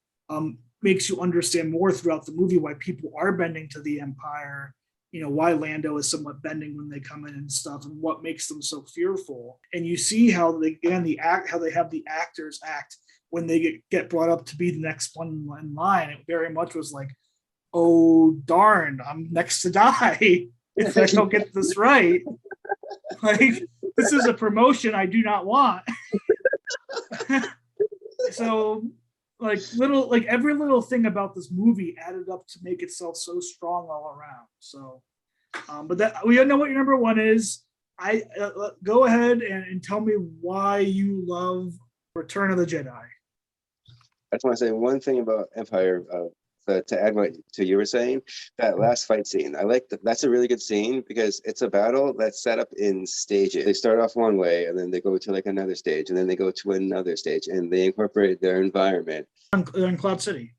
makes you understand more throughout the movie why people are bending to the Empire, why Lando is somewhat bending when they come in and stuff, and what makes them so fearful. And you see how they have the actors act when they get brought up to be the next one in line. It very much was like, oh darn, I'm next to die if I don't get this right. Like, this is a promotion I do not want. So every little thing about this movie added up to make itself so strong all around. So but that we know what your number one is. I go ahead and tell me why you love Return of the Jedi. I just want to say one thing about Empire. To add what to you were saying, that last fight scene, I like that's a really good scene because it's a battle that's set up in stages. They start off one way and then they go to like another stage and then they go to another stage and they incorporate their environment. In Cloud City.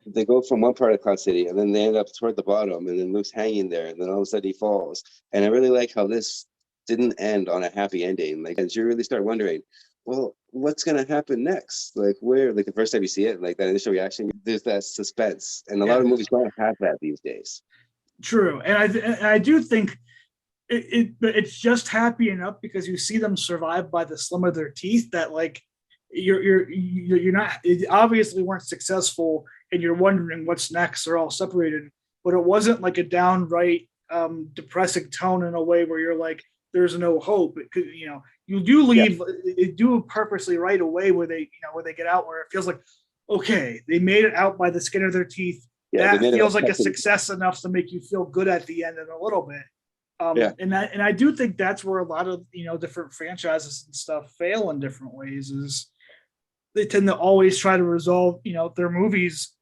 They go from one part of Cloud City and then they end up toward the bottom and then Luke's hanging there and then all of a sudden he falls. And I really like how this didn't end on a happy ending. Like, as you really start wondering, well, what's going to happen next? Like, where, like the first time you see it, like that initial reaction, there's that suspense. And a lot of movies don't have that these days. True. And I do think it's just happy enough because you see them survive by the slim of their teeth that like you're not, obviously weren't successful and you're wondering what's next. They're all separated, but it wasn't like a downright depressing tone in a way where you're like, there's no hope. It could, you do leave, they do purposely right away where they get out where it feels like, okay, they made it out by the skin of their teeth. Yeah, that feels like a success enough to make you feel good at the end in a little bit. And I do think that's where a lot of different franchises and stuff fail in different ways, is they tend to always try to resolve their movies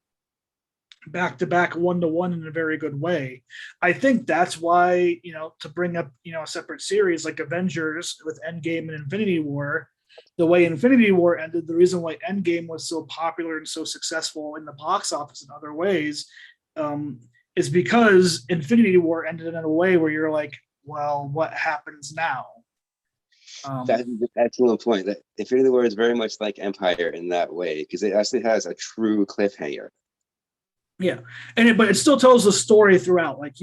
back to back, one to one in a very good way. I think that's why to bring up a separate series like Avengers with Endgame and Infinity War, the way Infinity War ended, the reason why Endgame was so popular and so successful in the box office in other ways, is because Infinity War ended in a way where you're like, well, what happens now? That's an excellent point. That Infinity War is very much like Empire in that way, because it actually has a true cliffhanger. Yeah, but it still tells the story throughout. Like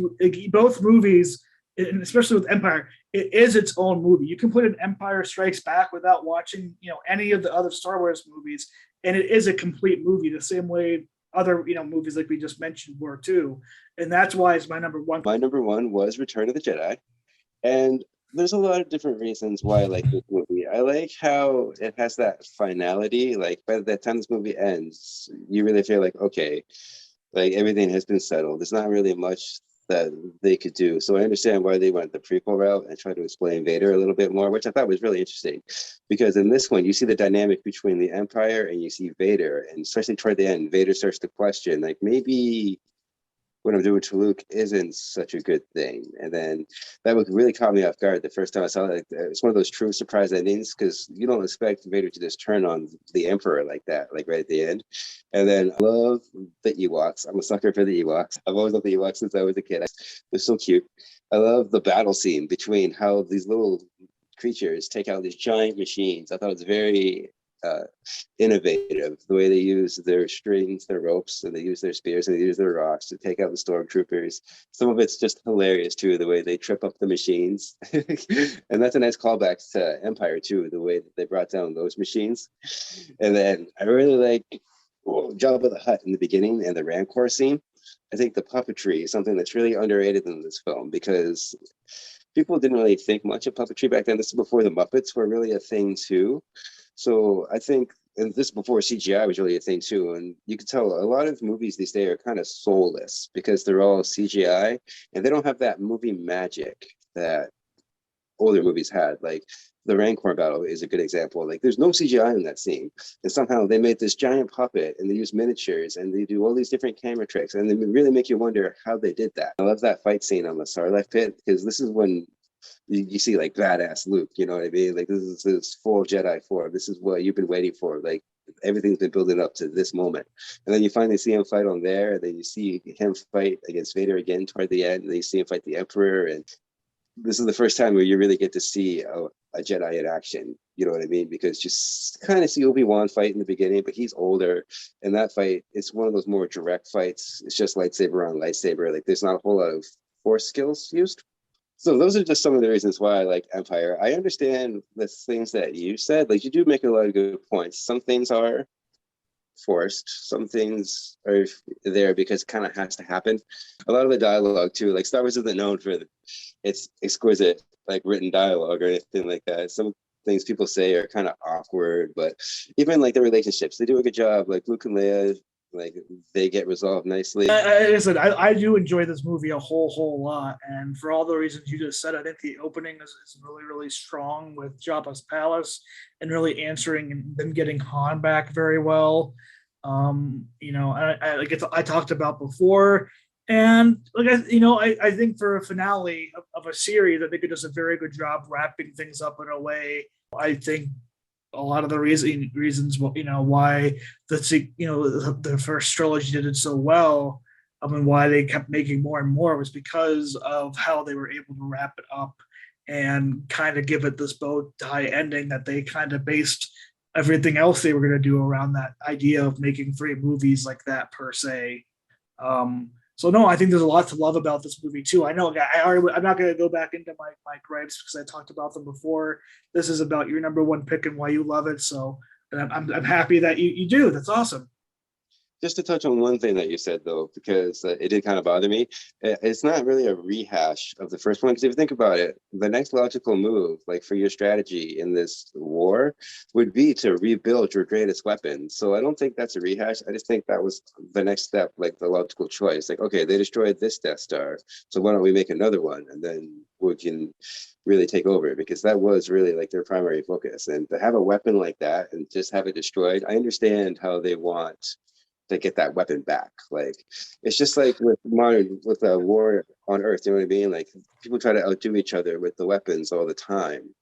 both movies, and especially with Empire, it is its own movie. You can put an Empire Strikes Back without watching any of the other Star Wars movies, and it is a complete movie the same way other movies like we just mentioned were too. And that's why it's my number one. My number one was Return of the Jedi, and there's a lot of different reasons why I like this movie. I like how it has that finality. Like, by the time this movie ends, you really feel like, okay, like everything has been settled. There's not really much that they could do. So I understand why they went the prequel route and tried to explain Vader a little bit more, which I thought was really interesting. Because in this one, you see the dynamic between the Empire and you see Vader. And especially toward the end, Vader starts to question, like, maybe what I'm doing to Luke isn't such a good thing. And then that would really caught me off guard the first time I saw it. It's one of those true surprise endings, because you don't expect Vader to just turn on the Emperor like that, like right at the end. And then I love the Ewoks. I'm a sucker for the Ewoks. I've always loved the Ewoks since I was a kid. They're so cute. I love the battle scene between how these little creatures take out these giant machines. I thought it was very innovative, the way they use their strings, their ropes, and they use their spears and they use their rocks to take out the stormtroopers. Some of it's just hilarious too, the way they trip up the machines. And that's a nice callback to Empire too, the way that they brought down those machines. And then I really like Jabba the Hutt in the beginning and the Rancor scene. I think the puppetry is something that's really underrated in this film, because people didn't really think much of puppetry back then. This is before the Muppets were really a thing too. So I think, and this before CGI was really a thing too, and you can tell a lot of movies these days are kind of soulless because they're all CGI and they don't have that movie magic that older movies had. Like the Rancor battle is a good example. Like there's no CGI in that scene, and somehow they made this giant puppet and they use miniatures and they do all these different camera tricks, and they really make you wonder how they did that. I love that fight scene on the Sarlacc pit, because this is when you see like badass Luke, you know what I mean? Like this is full Jedi form. This is what you've been waiting for. Like everything's been building up to this moment. And then you finally see him fight on there. And then you see him fight against Vader again toward the end. And then you see him fight the Emperor. And this is the first time where you really get to see a Jedi in action. You know what I mean? Because just kind of see Obi-Wan fight in the beginning, but he's older. And that fight, it's one of those more direct fights. It's just lightsaber on lightsaber. Like there's not a whole lot of force skills used. So those are just some of the reasons why I like Empire. I understand the things that you said. Like you do make a lot of good points. Some things are forced. Some things are there because it kind of has to happen. A lot of the dialogue too, like Star Wars isn't known for its exquisite like written dialogue or anything like that. Some things people say are kind of awkward, but even like the relationships, they do a good job. Like Luke and Leia, like they get resolved nicely. I do enjoy this movie a whole lot, and for all the reasons you just said, I think the opening is really strong with Jabba's palace and really answering and them getting Han back very well. I talked about before, and I think for a finale of a series, I think it does a very good job wrapping things up in a way. I think a lot of the reasons why the first trilogy did it so well, and why they kept making more and more, was because of how they were able to wrap it up and kind of give it this bow tie ending that they kind of based everything else they were going to do around that idea of making 3 movies like that per se. So no, I think there's a lot to love about this movie too. I know I'm not going to go back into my gripes because I talked about them before. This is about your number one pick and why you love it. So I'm happy that you do. That's awesome. Just to touch on one thing that you said though, because it did kind of bother me. It's not really a rehash of the first one, because if you think about it, the next logical move, like for your strategy in this war, would be to rebuild your greatest weapon. So I don't think that's a rehash. I just think that was the next step, like the logical choice. Like, okay, they destroyed this Death Star, so why don't we make another one, and then we can really take over, because that was really like their primary focus. And to have a weapon like that and just have it destroyed, I understand how they want to get that weapon back. Like it's just like with a war on Earth, you know what I mean? Like people try to outdo each other with the weapons all the time.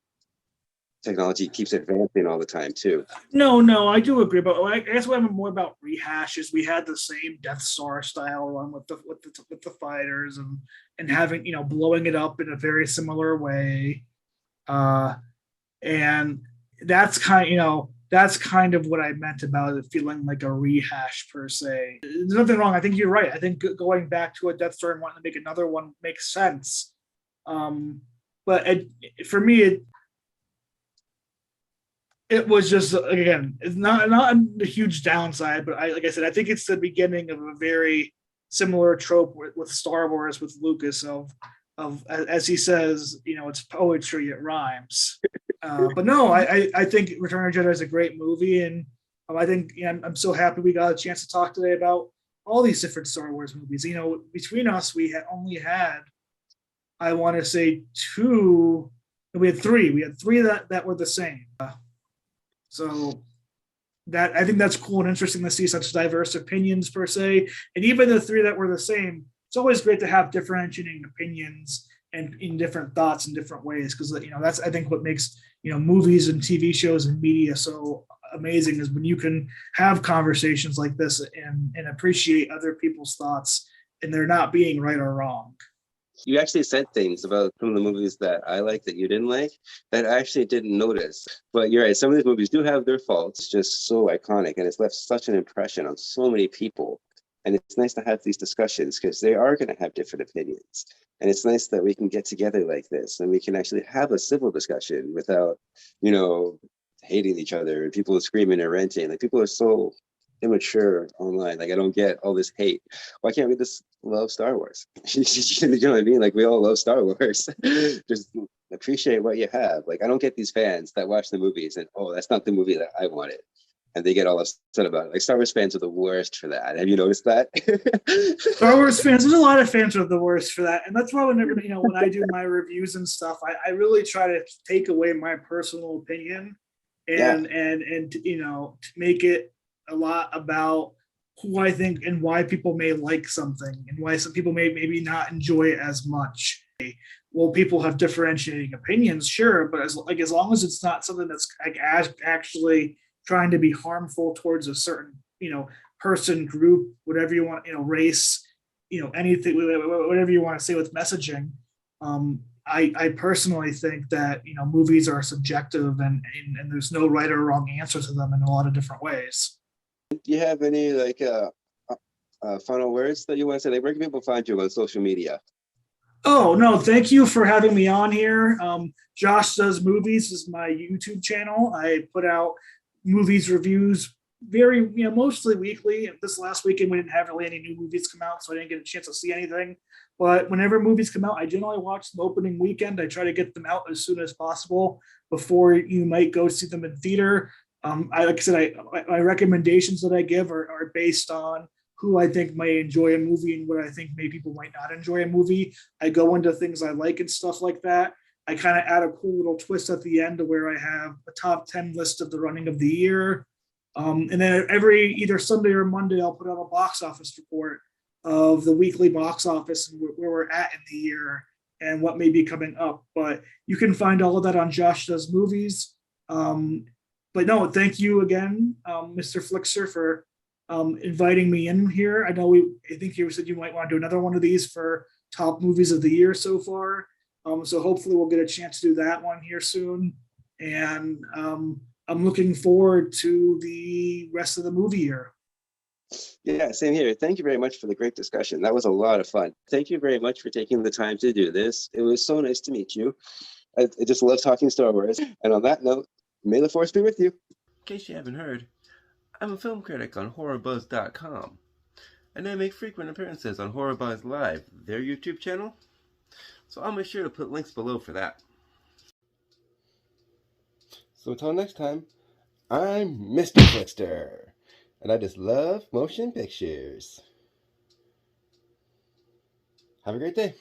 Technology keeps advancing all the time too. No, I do agree, but I guess what I'm more about rehashes. We had the same Death Star style one with the fighters and having blowing it up in a very similar way, and that's kind of what I meant about it feeling like a rehash per se. There's nothing wrong. I think you're right. I think going back to a Death Star and wanting to make another one makes sense. But for me, it was just, again, it's not a huge downside, but like I said, I think it's the beginning of a very similar trope with Star Wars with Lucas of as he says, it's poetry, it rhymes. But no, I think Return of the Jedi is a great movie, and I think I'm so happy we got a chance to talk today about all these different Star Wars movies. Between us, we only had, I want to say 2. We had 3. We had 3 that were the same. So that I think that's cool and interesting to see such diverse opinions per se, and even the 3 that were the same. It's always great to have differentiating opinions and in different thoughts in different ways, because that's I think what makes movies and TV shows and media so amazing, is when you can have conversations like this and appreciate other people's thoughts, and they're not being right or wrong. You actually said things about some of the movies that I like that you didn't like that I actually didn't notice. But you're right, some of these movies do have their faults. It's just so iconic, and it's left such an impression on so many people. And it's nice to have these discussions, because they are going to have different opinions. And it's nice that we can get together like this and we can actually have a civil discussion without, hating each other and people screaming and ranting. Like people are so immature online. Like I don't get all this hate. Why can't we just love Star Wars? You know what I mean? Like we all love Star Wars. Just appreciate what you have. Like I don't get these fans that watch the movies and that's not the movie that I wanted, and they get all upset about it. Like Star Wars fans are the worst for that. Have you noticed that? Star Wars fans, there's a lot of fans who are the worst for that, and that's why whenever when I do my reviews and stuff, I really try to take away my personal opinion and to make it a lot about who I think and why people may like something and why some people may maybe not enjoy it as much. Well, people have differentiating opinions, sure, but as long as it's not something that's like actually trying to be harmful towards a certain person, group, whatever you want, race, anything, whatever you want to say with messaging, I personally think that movies are subjective, and there's no right or wrong answer to them in a lot of different ways. Do you have any like final words that you want to say? Like, where can people find you on social media? Oh no, thank you for having me on here. Josh Does Movies is my YouTube channel. I put out movies reviews very, mostly weekly. This last weekend we didn't have really any new movies come out, so I didn't get a chance to see anything. But whenever movies come out, I generally watch them opening weekend. I try to get them out as soon as possible before you might go see them in theater. Like I said, my recommendations that I give are based on who I think may enjoy a movie and what I think people might not enjoy a movie. I go into things I like and stuff like that. I kind of add a cool little twist at the end to where I have a top 10 list of the running of the year. And then every either Sunday or Monday, I'll put out a box office report of the weekly box office and where we're at in the year and what may be coming up. But you can find all of that on Josh Does Movies. But no, thank you again, Mr. FLIXTER, for inviting me in here. I think you said you might want to do another one of these for top movies of the year so far. So hopefully we'll get a chance to do that one here soon. And I'm looking forward to the rest of the movie year. Yeah, same here. Thank you very much for the great discussion. That was a lot of fun. Thank you very much for taking the time to do this. It was so nice to meet you. I just love talking Star Wars. And on that note, may the Force be with you. In case you haven't heard, I'm a film critic on HorrorBuzz.com, and I make frequent appearances on HorrorBuzz Live, their YouTube channel, so I'll make sure to put links below for that. So until next time, I'm Mr. FLIXTER, and I just love motion pictures. Have a great day.